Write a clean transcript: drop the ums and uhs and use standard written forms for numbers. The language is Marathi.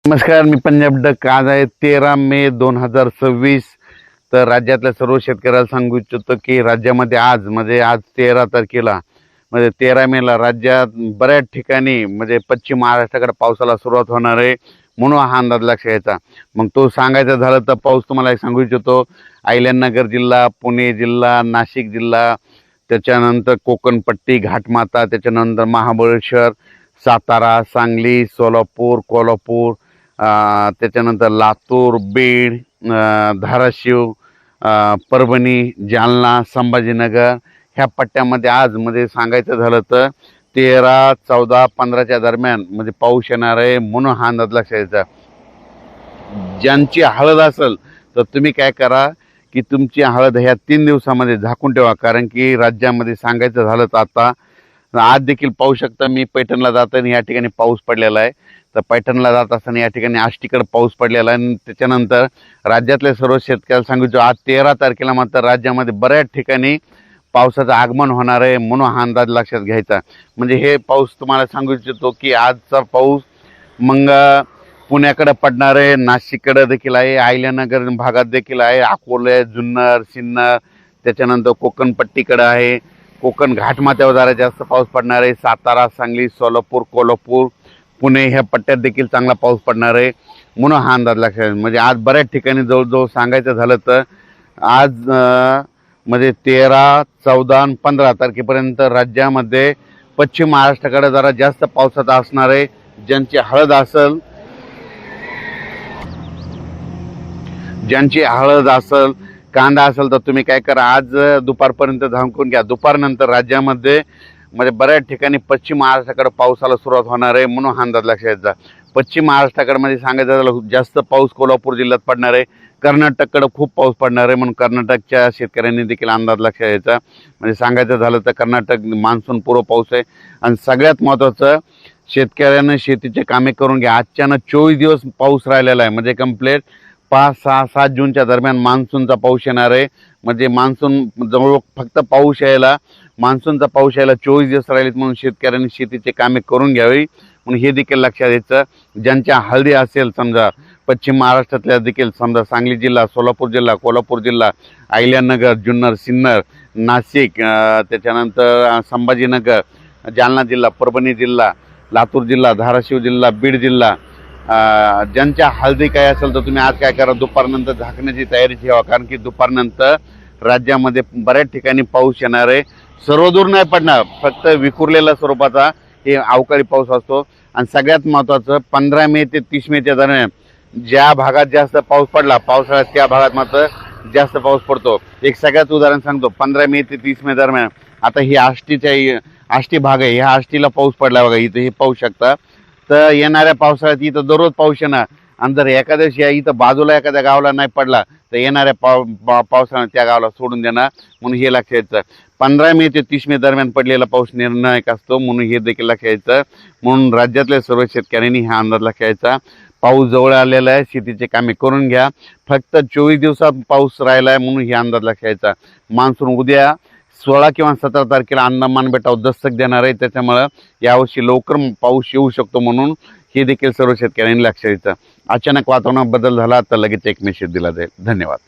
नमस्कार, मी पंजाब डक. आज आहे 13 मे 2026. तर राज्यातल्या सर्व शेतकऱ्याला सांगू इच्छितो की राज्यामध्ये आज 13 तारखेला 13 मेला राज्यात बऱ्याच ठिकाणी पश्चिम महाराष्ट्राकडे पावसाला सुरुवात होणार आहे, म्हणून हा अंदाज लक्षात घ्यायचा. मग तो सांगायचं झालं तर पाऊस तुम्हाला एक सांगू इच्छितो. अहिल्यानगर जिल्हा, पुणे जिल्हा, नाशिक जिल्हा, त्याच्यानंतर कोकणपट्टी, घाटमाता, त्याच्यानंतर महाबळेश्वर, सातारा, सांगली, सोलापूर, कोल्हापूर, त्याच्यानंतर लातूर, बीड, धाराशिव, परभणी, जालना, संभाजीनगर ह्या पट्ट्यामध्ये आज सांगायचं झालं तर 13, 14, 15च्या दरम्यान पाऊस येणार आहे, म्हणून हा अंदाज लक्षात घ्यायचा. ज्यांची हळद असेल तर तुम्ही काय करा की तुमची हळद ह्या 3 दिवसामध्ये झाकून ठेवा. कारण की राज्यामध्ये सांगायचं झालं तर आता आज देखील पाहू शकता, मी पैठणला जाताना या ठिकाणी पाऊस पडलेला आहे. तर पैठणला जात असताना या ठिकाणी आष्टीकडे पाऊस पडलेला आहे. आणि त्याच्यानंतर राज्यातल्या सर्व शेतकऱ्याला सांगितलं आज 13 तारखेला मात्र राज्यामध्ये बऱ्याच ठिकाणी पावसाचं आगमन होणार आहे, म्हणून हा अंदाज लक्षात घ्यायचा. हे पाऊस तुम्हाला सांगू इच्छितो की आजचा पाऊस मग पुण्याकडे पडणार आहे, नाशिककडे देखील आहे, अहिल्यानगर भागात देखील आहे, अकोले, जुन्नर, सिन्नर, त्याच्यानंतर कोकणपट्टीकडे आहे, कोकण घाटमाथ्यावर जरा जास्त पाऊस पडणार आहे, सातारा, सांगली, सोलापूर, कोल्हापूर, पुणे ह्या पट्ट्यात देखील चांगला पाऊस पडणार आहे, म्हणून हा अंदाज लक्षात. आज बऱ्याच ठिकाणी जवळजवळ सांगायचं झालं तर आज 13, 14 आणि 15 तारखेपर्यंत राज्यामध्ये पश्चिम महाराष्ट्राकडे जरा जास्त पावसाचा असणार आहे. ज्यांची हळद असेल, कांदा असेल तर तुम्ही काय करा, आज दुपारपर्यंत झाकून घ्या. दुपारनंतर राज्यामध्ये बऱ्याच ठिकाणी पश्चिम महाराष्ट्राकडे पावसाला सुरुवात होणार आहे, म्हणून हा अंदाज लक्षात घ्यायचा. पश्चिम महाराष्ट्राकडे सांगायचं झालं जास्त पाऊस कोल्हापूर जिल्ह्यात पडणार आहे, कर्नाटककडे खूप पाऊस पडणार आहे, म्हणून कर्नाटकच्या शेतकऱ्यांनी देखील अंदाज लक्षात घ्यायचा. सांगायचं झालं तर कर्नाटक मान्सून पूर्व पाऊस आहे. आणि सगळ्यात महत्त्वाचं, शेतकऱ्यांना शेतीचे कामे करून घ्या. आजच्यानं 24 दिवस पाऊस राहिलेला आहे, कंप्लीट 5, 6, 7 जूनच्या दरम्यान मान्सूनचा पाऊस येणार आहे. मान्सून जवळ फक्त मान्सूनचा पाऊस यायला 24 दिवस राहिलेत, म्हणून शेतकऱ्यांनी शेतीचे कामे करून घ्यावी, म्हणून हे देखील लक्षात घ्यायचं. ज्यांच्या हळदी असेल समजा पश्चिम महाराष्ट्रातल्या देखील समजा सांगली जिल्हा, सोलापूर जिल्हा, कोल्हापूर जिल्हा, अहिल्यानगर, जुन्नर, सिन्नर, नाशिक, त्याच्यानंतर संभाजीनगर, जालना जिल्हा, परभणी जिल्हा, लातूर जिल्हा, धाराशिव जिल्हा, बीड जिल्हा, ज्यांच्या हळदी काय असेल तर तुम्ही आज काय करा, दुपारनंतर झाकण्याची तयारी ठेवा. कारण की दुपारनंतर राज्यामध्ये बऱ्याच ठिकाणी पाऊस येणार आहे. सर्वदूर नाही पडणार, फक्त विखुरलेल्या स्वरूपाचा हे अवकाळी पाऊस असतो. आणि सगळ्यात महत्त्वाचं, 15 मे ते 30 मेच्या दरम्यान ज्या भागात जास्त पाऊस पडला पावसाळ्यात त्या भागात मात्र जास्त पाऊस पडतो. एक सगळ्यात उदाहरण सांगतो. 15 मे ते 30 मे दरम्यान आता ही आष्टी भाग आहे, ह्या आष्टीला पाऊस पडला बघा, इथं हे पाहू शकता. तर येणाऱ्या पावसाळ्यात इथं दररोज पाऊस येणार. आणि जर एखाद्या दिवशी इथं बाजूला एखाद्या गावाला नाही पडला तर येणाऱ्या पावसाळ्यात त्या गावाला सोडून देणार, म्हणून हे लक्षात घ्यायचं. 15 मे ते 30 मे दरम्यान पडलेला पाऊस निर्णायक असतो, म्हणून हे देखील लक्षात घ्यायचं. म्हणून राज्यातल्या सर्व शेतकऱ्यांनी हा अंदाज लक्षात घ्यायचा. पाऊस जवळ आलेला आहे, शेतीचे कामे करून घ्या. फक्त 24 दिवसात पाऊस राहिला आहे, म्हणून हे अंदाज लक्षात घ्यायचा. मान्सून उद्या 16 किंवा 17 तारखेला अंदमान बेटावर दस्तक देणार आहे, त्याच्यामुळं यावर्षी लवकर पाऊस येऊ शकतो, म्हणून हे देखील सर्व शेतकऱ्यांनी लक्षात घ्यायचं. अचानक वातावरणात बदल झाला तर लगेच एक मेसेज दिला जाईल. धन्यवाद.